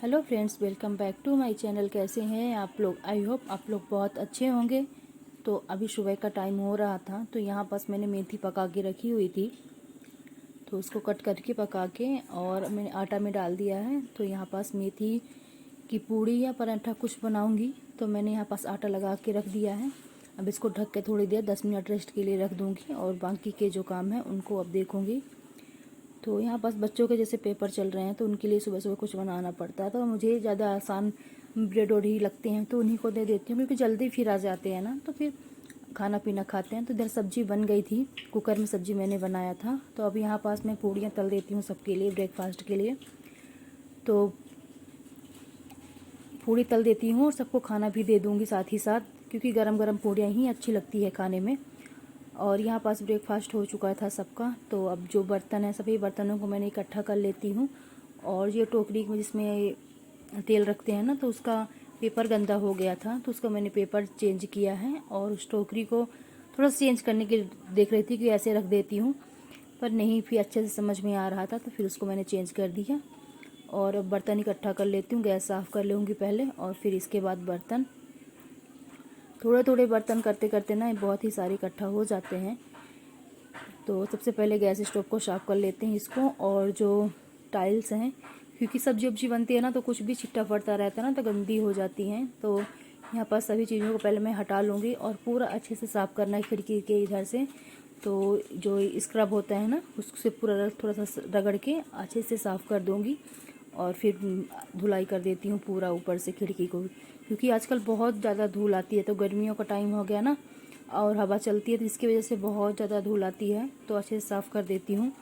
Hello friends, welcome back to my channel. कैसे हैं आप लोग? आई होप आप लोग बहुत अच्छे होंगे। तो अभी सुबह का टाइम हो रहा था, तो यहाँ पास मैंने मेथी पका के रखी हुई थी, तो उसको कट करके पका के और मैंने आटा में डाल दिया है। तो यहाँ पास मेथी की पूड़ी या पराठा कुछ बनाऊंगी, तो मैंने यहाँ पास आटा लगा के रख दिया है। अब इसको ढक के थोड़ी देर 10 मिनट रेस्ट के लिए रख दूँगी और बाकी के जो काम है उनको अब देखूँगी। तो यहाँ पास बच्चों के जैसे पेपर चल रहे हैं, तो उनके लिए सुबह सुबह कुछ बनाना पड़ता है। तो मुझे ज़्यादा आसान ब्रेड और ही लगते हैं, तो उन्हीं को दे देती हूँ, क्योंकि जल्दी फिर आ जाते हैं ना, तो फिर खाना पीना खाते हैं। तो इधर सब्जी बन गई थी, कुकर में सब्जी मैंने बनाया था। तो अब यहाँ पास मैं पूड़ियाँ तल देती हूँ सबके लिए, ब्रेकफास्ट के लिए। तो पूड़ी तल देती हूँ और सबको खाना भी दे दूँगी साथ ही साथ, क्योंकि गरम गरम पूड़ियाँ ही अच्छी लगती है खाने में। और यहाँ पास ब्रेकफास्ट हो चुका था सबका। तो अब जो बर्तन है, सभी बर्तनों को मैंने इकट्ठा कर लेती हूँ। और ये टोकरी में जिसमें तेल रखते हैं ना, तो उसका पेपर गंदा हो गया था, तो उसका मैंने पेपर चेंज किया है। और उस टोकरी को थोड़ा चेंज करने की देख रही थी कि ऐसे रख देती हूँ, पर नहीं फिर अच्छे से समझ में आ रहा था, तो फिर उसको मैंने चेंज कर दिया। और अब बर्तन इकट्ठा कर लेती हूँ, गैस साफ़ कर लूँगी पहले और फिर इसके बाद बर्तन। थोड़े थोड़े बर्तन करते करते ना बहुत ही सारे इकट्ठा हो जाते हैं। तो सबसे पहले गैस स्टोव को साफ़ कर लेते हैं इसको। और जो टाइल्स हैं, क्योंकि सब्जी वब्जी बनती है ना, तो कुछ भी छिट्टा पड़ता रहता है ना, तो गंदी हो जाती हैं। तो यहाँ पर सभी चीज़ों को पहले मैं हटा लूँगी और पूरा अच्छे से साफ़ करना है खिड़की के इधर से। तो जो स्क्रब होता है ना, उससे पूरा थोड़ा सा रगड़ के अच्छे से साफ़ कर दूँगी और फिर धुलाई कर देती हूँ पूरा ऊपर से खिड़की को, क्योंकि आजकल बहुत ज़्यादा धूल आती है। तो गर्मियों का टाइम हो गया ना, और हवा चलती है, तो इसकी वजह से बहुत ज़्यादा धूल आती है, तो अच्छे से साफ़ कर देती हूँ।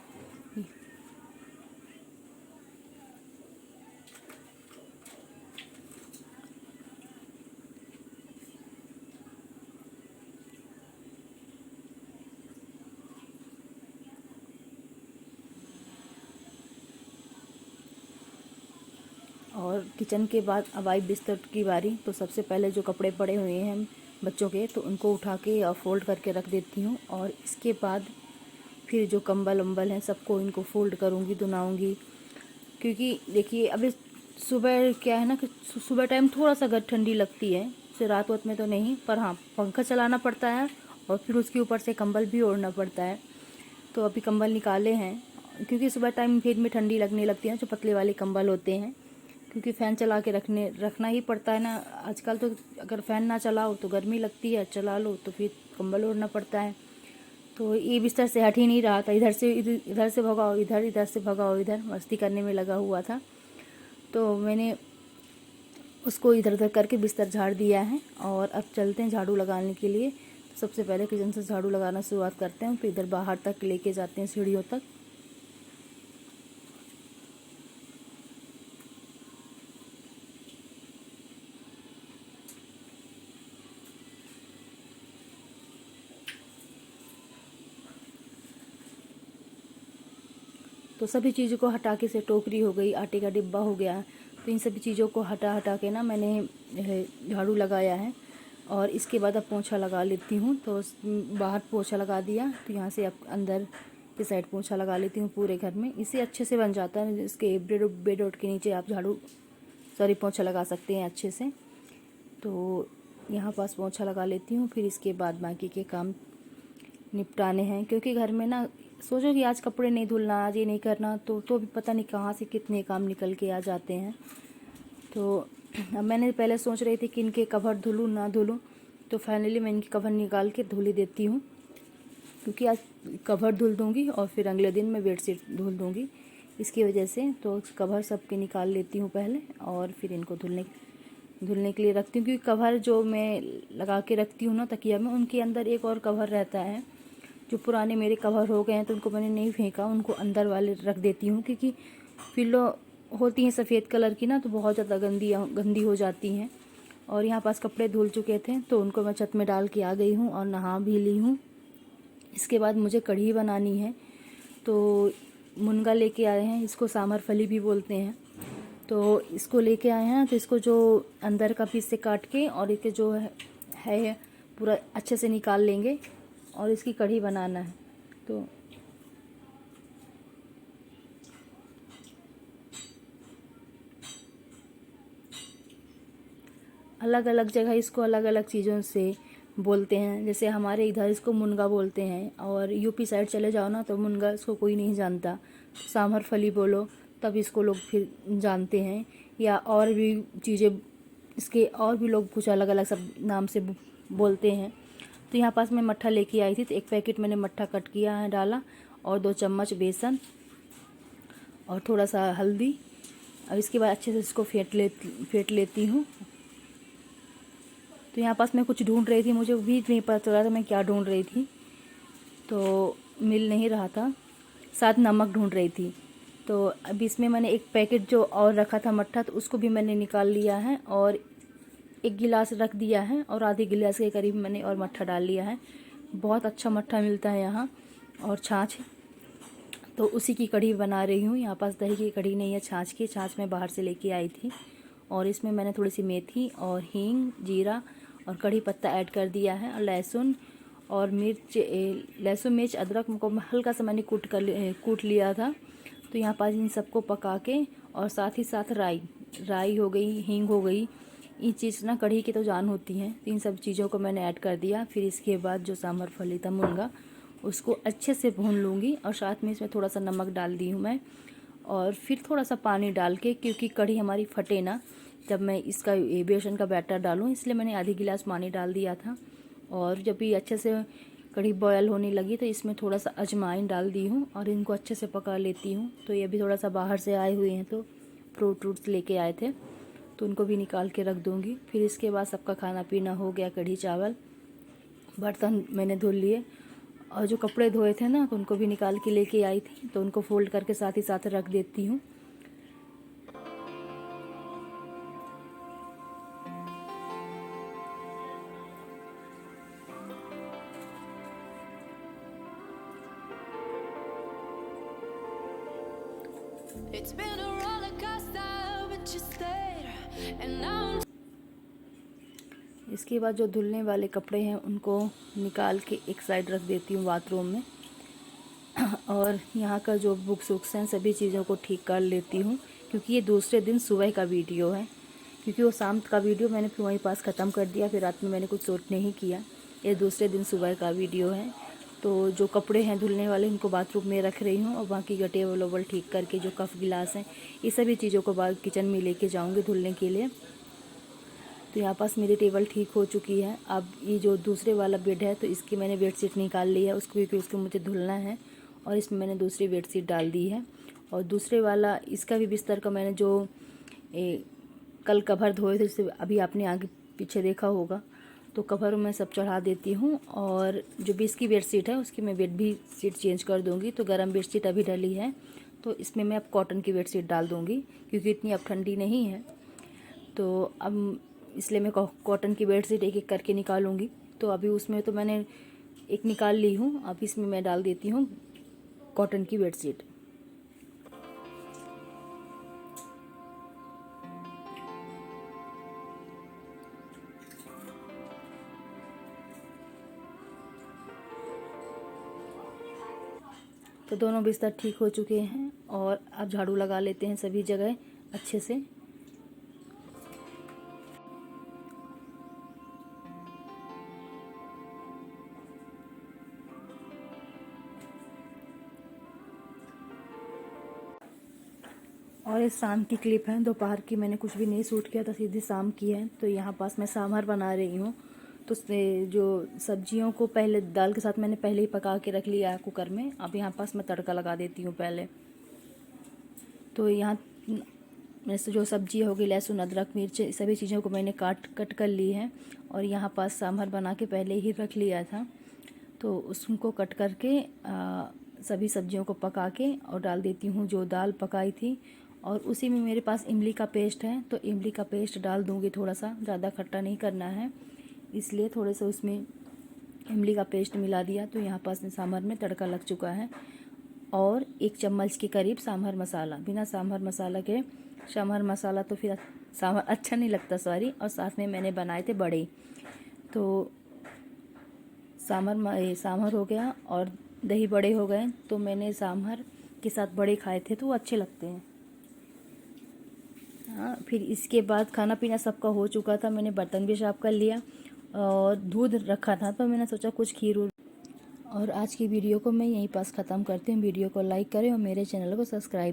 और किचन के बाद अब आई बिस्तर की बारी। तो सबसे पहले जो कपड़े पड़े हुए हैं बच्चों के, तो उनको उठा के फोल्ड करके रख देती हूँ। और इसके बाद फिर जो कंबल वम्बल हैं सबको इनको फोल्ड करूँगी, धुनाऊँगी। क्योंकि देखिए अभी सुबह क्या है ना कि सुबह टाइम थोड़ा सा घर ठंडी लगती है, से रात वात में तो नहीं, पर हाँ पंखा चलाना पड़ता है और फिर उसके ऊपर से कंबल भी ओढ़ना पड़ता है। तो अभी कंबल निकाले हैं, क्योंकि सुबह टाइम फिर में ठंडी लगने लगती है, जो पतले वाले कंबल होते हैं, क्योंकि फ़ैन चला के रखना ही पड़ता है ना आजकल। तो अगर फ़ैन ना चलाओ तो गर्मी लगती है, चला लो तो फिर कंबल ओढ़ना पड़ता है। तो ये बिस्तर से हट ही नहीं रहा था, इधर से भगाओ इधर, इधर से भगाओ इधर, मस्ती करने में लगा हुआ था। तो मैंने उसको इधर उधर करके बिस्तर झाड़ दिया है। और अब चलते हैं झाड़ू लगाने के लिए। तो सबसे पहले किचन से झाड़ू लगाना शुरुआत करते हैं, फिर इधर बाहर तक लेके जाते हैं सीढ़ियों तक। तो सभी चीज़ों को हटा के, से टोकरी हो गई, आटे का डिब्बा हो गया, तो इन सभी चीज़ों को हटा हटा के ना मैंने झाड़ू लगाया है। और इसके बाद अब पोंछा लगा लेती हूँ। तो बाहर पोंछा लगा दिया, तो यहाँ से अब अंदर की साइड पोंछा लगा लेती हूँ पूरे घर में। इससे अच्छे से बन जाता है। इसके बेड उड के नीचे आप पोंछा लगा सकते हैं अच्छे से। तो यहाँ पास पोंछा लगा लेती हूँ, फिर इसके बाद बाकी के काम निपटाने हैं। क्योंकि घर में ना सोचो कि आज कपड़े नहीं धुलना, आज ये नहीं करना, तो भी पता नहीं कहाँ से कितने काम निकल के आ जाते हैं। तो अब मैंने पहले सोच रही थी कि इनके कवर धुलूँ ना धुलूँ, तो फाइनली मैं इनके कवर निकाल के धुल ही देती हूँ, क्योंकि आज कवर धुल दूँगी और फिर अगले दिन मैं बेडशीट धुल दूँगी। इसकी वजह से तो कवर सबके निकाल लेती हूँ पहले, और फिर इनको धुलने के लिए रखती हूँ। क्योंकि कवर जो मैं लगा के रखती हूँ ना तकिया में, उनके अंदर एक और कवर रहता है। जो पुराने मेरे कवर हो गए हैं, तो उनको मैंने नहीं फेंका, उनको अंदर वाले रख देती हूँ। क्योंकि पिल्लो होती हैं सफ़ेद कलर की ना, तो बहुत ज़्यादा गंदी हो जाती हैं। और यहाँ पास कपड़े धुल चुके थे, तो उनको मैं छत में डाल के आ गई हूँ और नहा भी ली हूँ। इसके बाद मुझे कढ़ी बनानी है। तो मुनगा लेके आए हैं, इसको सांभर फली भी बोलते हैं। तो इसको लेके आए हैं, तो इसको जो अंदर का पीस से काट के और इसके जो है पूरा अच्छे से निकाल लेंगे और इसकी कढ़ी बनाना है। तो अलग अलग जगह इसको अलग अलग चीज़ों से बोलते हैं। जैसे हमारे इधर इसको मुनगा बोलते हैं, और यूपी साइड चले जाओ ना तो मुनगा इसको कोई नहीं जानता। सांभर फली बोलो तब इसको लोग फिर जानते हैं, या और भी चीज़ें इसके और भी लोग कुछ अलग अलग सब नाम से बोलते हैं। तो यहाँ पास मैं मट्ठा लेके आई थी, तो एक पैकेट मैंने मट्ठा कट किया है, डाला, और 2 चम्मच बेसन और थोड़ा सा हल्दी। अब इसके बाद अच्छे से इसको फेंट लेती हूँ। तो यहाँ पास मैं कुछ ढूंढ रही थी, मुझे भी नहीं पता चल रहा था मैं क्या ढूंढ रही थी, तो मिल नहीं रहा था। साथ नमक ढूंढ रही थी। तो अब इसमें मैंने एक पैकेट जो और रखा था मट्ठा, तो उसको भी मैंने निकाल लिया है और 1 गिलास रख दिया है, और आधे गिलास के करीब मैंने और मट्ठा डाल लिया है। बहुत अच्छा मट्ठा मिलता है यहाँ, और छाछ, तो उसी की कढ़ी बना रही हूँ। यहाँ पास दही की कढ़ी नहीं है, छाछ की। छाछ मैं बाहर से लेके आई थी, और इसमें मैंने थोड़ी सी मेथी और हींग, जीरा और कढ़ी पत्ता ऐड कर दिया है, और लहसुन और मिर्च, लहसुन मिर्च अदरक को हल्का सा मैंने कूट लिया था। तो यहाँ पास इन सबको पका के, और साथ ही साथ राई हो गई, हींग हो गई, ये चीज़ ना कढ़ी की तो जान होती है। इन सब चीज़ों को मैंने ऐड कर दिया। फिर इसके बाद जो सांभर फली था मुनगा, उसको अच्छे से भून लूँगी, और साथ में इसमें थोड़ा सा नमक डाल दी हूँ मैं, और फिर थोड़ा सा पानी डाल के, क्योंकि कढ़ी हमारी फटे ना जब मैं इसका बेसन का बैटर डालूँ, इसलिए मैंने आधी गिलास पानी डाल दिया था। और जब ये अच्छे से कढ़ी बॉयल होने लगी तो इसमें थोड़ा सा अजवाइन डाल दी हूँ, और इनको अच्छे से पका लेती हूँ। तो ये भी थोड़ा सा बाहर से आए हुए हैं, तो फ्रूट्स लेके आए थे, तो उनको भी निकाल के रख दूँगी। फिर इसके बाद सबका खाना पीना हो गया, कढ़ी चावल, बर्तन मैंने धुल लिए, और जो कपड़े धोए थे ना तो उनको भी निकाल के लेके आई थी, तो उनको फोल्ड करके साथ ही साथ रख देती हूँ। It's been a roller coaster, but you stayed, and now इसके बाद जो धुलने वाले कपड़े हैं उनको निकाल के एक साइड रख देती हूँ बाथरूम में, और यहाँ का जो बुक्स हैं सभी चीज़ों को ठीक कर लेती हूँ, क्योंकि ये दूसरे दिन सुबह का वीडियो है। क्योंकि वो शाम का वीडियो मैंने फिर वहीं पास ख़त्म कर दिया, फिर रात में मैंने कुछ शूट नहीं किया। ये दूसरे दिन सुबह का वीडियो है। तो जो कपड़े हैं धुलने वाले उनको बाथरूम में रख रही हूँ, और बाकी का टेबल वोबल ठीक करके, जो कप गिलास हैं, ये सभी चीज़ों को बाद किचन में लेके जाऊँगी धुलने के लिए। तो यहाँ पास मेरी टेबल ठीक हो चुकी है। अब ये जो दूसरे वाला बेड है, तो इसकी मैंने बेडशीट निकाल ली है उसको, क्योंकि उसको मुझे धुलना है, और इसमें मैंने दूसरी बेडशीट डाल दी है। और दूसरे वाला इसका भी बिस्तर का मैंने जो कल कवर धोए थे, जिससे अभी आपने आगे पीछे देखा होगा, तो कवर मैं सब चढ़ा देती हूँ। और जो भी इसकी बेडशीट है उसकी मैं बेड भी शीट चेंज कर दूँगी। तो गर्म बेडशीट अभी डली है, तो इसमें मैं अब कॉटन की बेडशीट डाल दूँगी, क्योंकि इतनी अब ठंडी नहीं है। तो अब इसलिए मैं कॉटन की बेडशीट एक एक करके निकालूंगी। तो अभी उसमें तो मैंने एक निकाल ली हूँ, अब इसमें मैं डाल देती हूँ कॉटन की बेडशीट। तो दोनों बिस्तर ठीक हो चुके हैं, और अब झाड़ू लगा लेते हैं सभी जगह अच्छे से। और ये शाम की क्लिप है, दोपहर की मैंने कुछ भी नहीं शूट किया था, सीधी शाम की है। तो यहाँ पास मैं सांभर बना रही हूँ। तो उसमें जो सब्जियों को पहले दाल के साथ मैंने पहले ही पका के रख लिया है कुकर में। अब यहाँ पास मैं तड़का लगा देती हूँ पहले। तो यहाँ जैसे जो सब्जी हो गई, लहसुन अदरक मिर्च, सभी चीज़ों को मैंने कट कर ली है, और यहाँ पास सांभर बना के पहले ही रख लिया था। तो उसको कट करके सभी सब्जियों को पका के और डाल देती हूँ जो दाल पकाई थी। और उसी में मेरे पास इमली का पेस्ट है, तो इमली का पेस्ट डाल दूँगी। थोड़ा सा ज़्यादा खट्टा नहीं करना है, इसलिए थोड़े से उसमें इमली का पेस्ट मिला दिया। तो यहाँ पास सांभर में तड़का लग चुका है। और 1 चम्मच के करीब सांभर मसाला, बिना सांभर मसाला के सांभर मसाला तो फिर सांभर अच्छा नहीं लगता, सॉरी। और साथ में मैंने बनाए थे बड़े, तो सांभर हो गया और दही बड़े हो गए। तो मैंने सांभर के साथ बड़े खाए थे, तो वो अच्छे लगते हैं। हाँ, फिर इसके बाद खाना पीना सबका हो चुका था, मैंने बर्तन भी साफ कर लिया और दूध रखा था तो मैंने सोचा कुछ खीर। और आज की वीडियो को मैं यहीं पास ख़त्म करती हूँ। वीडियो को लाइक करें और मेरे चैनल को सब्सक्राइब